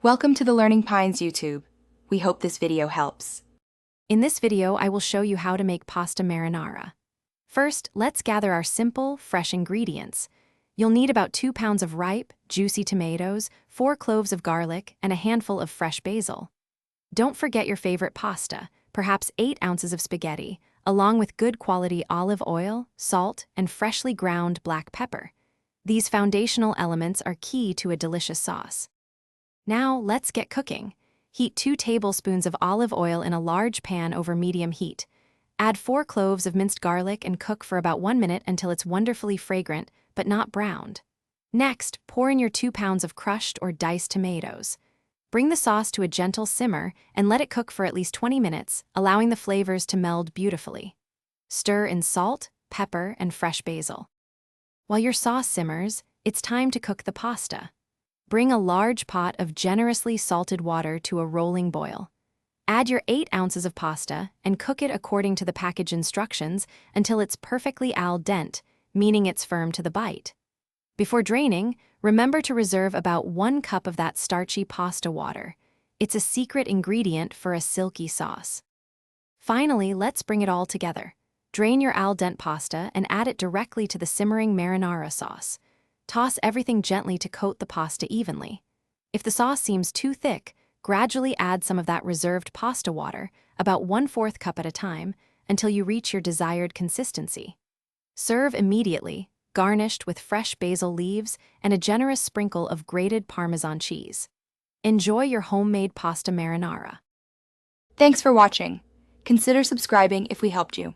Welcome to the Learning Pines YouTube. We hope this video helps. In this video, I will show you how to make pasta marinara. First, let's gather our simple, fresh ingredients. You'll need about 2 pounds of ripe, juicy tomatoes, 4 cloves of garlic, and a handful of fresh basil. Don't forget your favorite pasta, perhaps 8 ounces of spaghetti, along with good quality olive oil, salt, and freshly ground black pepper. These foundational elements are key to a delicious sauce. Now, let's get cooking. Heat 2 tablespoons of olive oil in a large pan over medium heat. Add 4 cloves of minced garlic and cook for about 1 minute until it's wonderfully fragrant, but not browned. Next, pour in your 2 pounds of crushed or diced tomatoes. Bring the sauce to a gentle simmer and let it cook for at least 20 minutes, allowing the flavors to meld beautifully. Stir in salt, pepper, and fresh basil. While your sauce simmers, it's time to cook the pasta. Bring a large pot of generously salted water to a rolling boil. Add your 8 ounces of pasta and cook it according to the package instructions until it's perfectly al dente, meaning it's firm to the bite. Before draining, remember to reserve about 1 cup of that starchy pasta water. It's a secret ingredient for a silky sauce. Finally, let's bring it all together. Drain your al dente pasta and add it directly to the simmering marinara sauce. Toss everything gently to coat the pasta evenly. If the sauce seems too thick, gradually add some of that reserved pasta water, about 1/4 cup at a time, until you reach your desired consistency. Serve immediately, garnished with fresh basil leaves and a generous sprinkle of grated Parmesan cheese. Enjoy your homemade pasta marinara. Thanks for watching. Consider subscribing if we helped you.